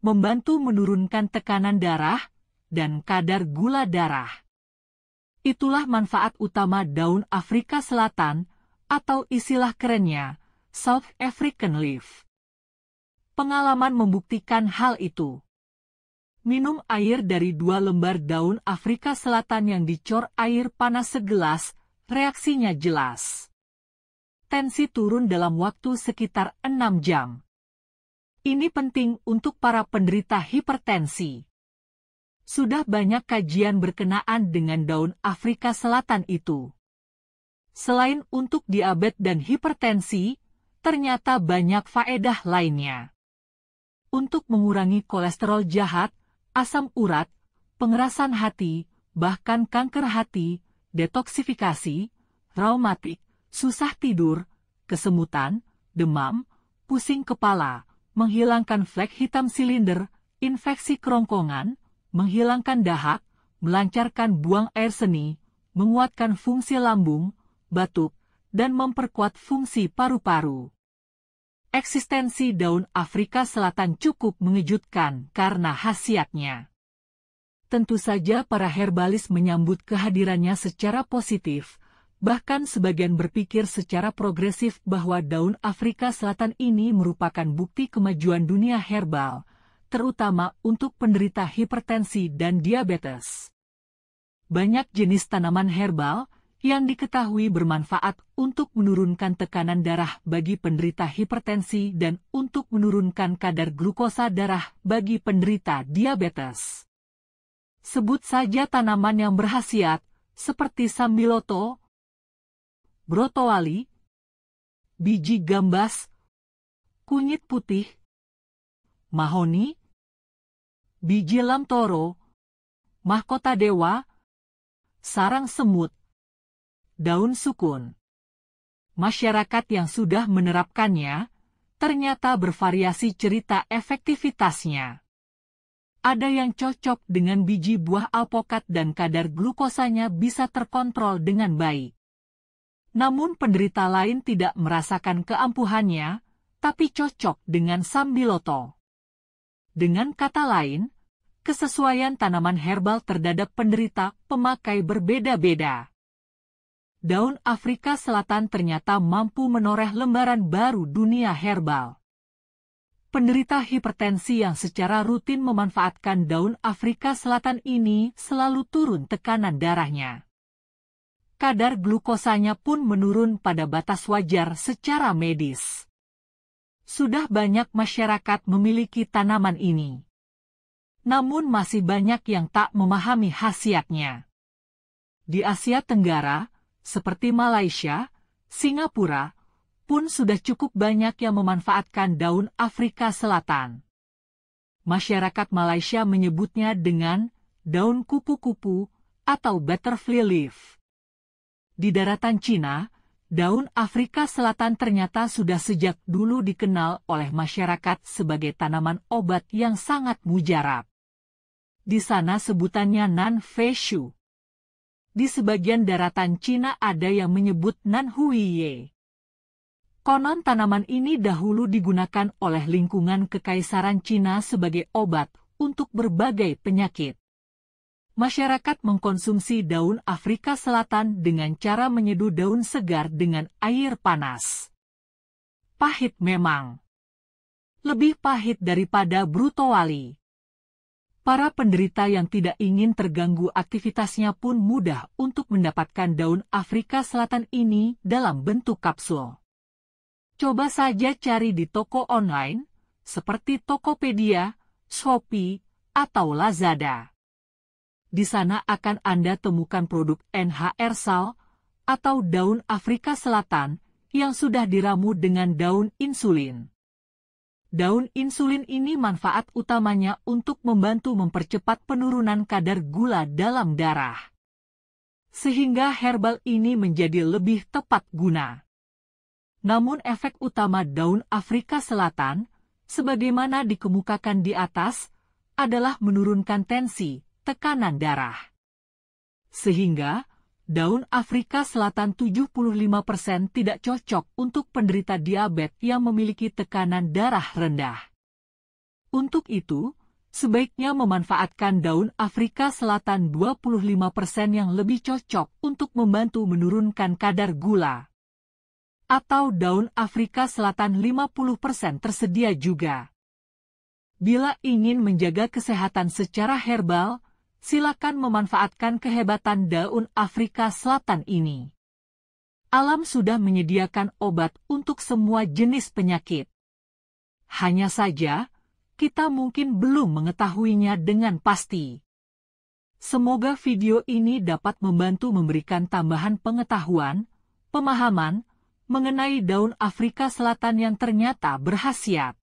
membantu menurunkan tekanan darah dan kadar gula darah. Itulah manfaat utama daun Afrika Selatan atau istilah kerennya South African Leaf. Pengalaman membuktikan hal itu. Minum air dari 2 lembar daun Afrika Selatan yang dicor air panas segelas, reaksinya jelas. Tensi turun dalam waktu sekitar 6 jam. Ini penting untuk para penderita hipertensi. Sudah banyak kajian berkenaan dengan daun Afrika Selatan itu. Selain untuk diabetes dan hipertensi, ternyata banyak faedah lainnya. Untuk mengurangi kolesterol jahat, asam urat, pengerasan hati, bahkan kanker hati, detoksifikasi, raumatik, susah tidur, kesemutan, demam, pusing kepala, menghilangkan flek hitam silinder, infeksi kerongkongan, menghilangkan dahak, melancarkan buang air seni, menguatkan fungsi lambung, batuk, dan memperkuat fungsi paru-paru. Eksistensi daun Afrika Selatan cukup mengejutkan karena khasiatnya. Tentu saja para herbalis menyambut kehadirannya secara positif, bahkan sebagian berpikir secara progresif bahwa daun Afrika Selatan ini merupakan bukti kemajuan dunia herbal, terutama untuk penderita hipertensi dan diabetes. Banyak jenis tanaman herbal yang diketahui bermanfaat untuk menurunkan tekanan darah bagi penderita hipertensi dan untuk menurunkan kadar glukosa darah bagi penderita diabetes. Sebut saja tanaman yang berkhasiat, seperti sambiloto, brotowali, biji gambas, kunyit putih, mahoni, biji lamtoro, mahkota dewa, sarang semut, daun sukun. Masyarakat yang sudah menerapkannya, ternyata bervariasi cerita efektivitasnya. Ada yang cocok dengan biji buah alpokat dan kadar glukosanya bisa terkontrol dengan baik. Namun penderita lain tidak merasakan keampuhannya, tapi cocok dengan sambiloto. Dengan kata lain, kesesuaian tanaman herbal terhadap penderita pemakai berbeda-beda. Daun Afrika Selatan ternyata mampu menoreh lembaran baru dunia herbal. Penderita hipertensi yang secara rutin memanfaatkan daun Afrika Selatan ini selalu turun tekanan darahnya. Kadar glukosanya pun menurun pada batas wajar secara medis. Sudah banyak masyarakat memiliki tanaman ini. Namun masih banyak yang tak memahami khasiatnya. Di Asia Tenggara, seperti Malaysia, Singapura, pun sudah cukup banyak yang memanfaatkan daun Afrika Selatan. Masyarakat Malaysia menyebutnya dengan daun kupu-kupu atau butterfly leaf. Di daratan Cina, daun Afrika Selatan ternyata sudah sejak dulu dikenal oleh masyarakat sebagai tanaman obat yang sangat mujarab. Di sana sebutannya nan fei shu. Di sebagian daratan Cina ada yang menyebut nan huiye. Konon tanaman ini dahulu digunakan oleh lingkungan kekaisaran Cina sebagai obat untuk berbagai penyakit. Masyarakat mengkonsumsi daun Afrika Selatan dengan cara menyeduh daun segar dengan air panas. Pahit memang. Lebih pahit daripada brutowali. Para penderita yang tidak ingin terganggu aktivitasnya pun mudah untuk mendapatkan daun Afrika Selatan ini dalam bentuk kapsul. Coba saja cari di toko online, seperti Tokopedia, Shopee, atau Lazada. Di sana akan Anda temukan produk NHRSal atau daun Afrika Selatan yang sudah diramu dengan daun insulin. Daun insulin ini manfaat utamanya untuk membantu mempercepat penurunan kadar gula dalam darah. Sehingga herbal ini menjadi lebih tepat guna. Namun efek utama daun Afrika Selatan, sebagaimana dikemukakan di atas, adalah menurunkan tensi, tekanan darah. Sehingga, daun Afrika Selatan 75% tidak cocok untuk penderita diabetes yang memiliki tekanan darah rendah. Untuk itu, sebaiknya memanfaatkan daun Afrika Selatan 25% yang lebih cocok untuk membantu menurunkan kadar gula. Atau daun Afrika Selatan 50% tersedia juga. Bila ingin menjaga kesehatan secara herbal, silakan memanfaatkan kehebatan daun Afrika Selatan ini. Alam sudah menyediakan obat untuk semua jenis penyakit. Hanya saja, kita mungkin belum mengetahuinya dengan pasti. Semoga video ini dapat membantu memberikan tambahan pengetahuan, pemahaman, mengenai daun Afrika Selatan yang ternyata berkhasiat.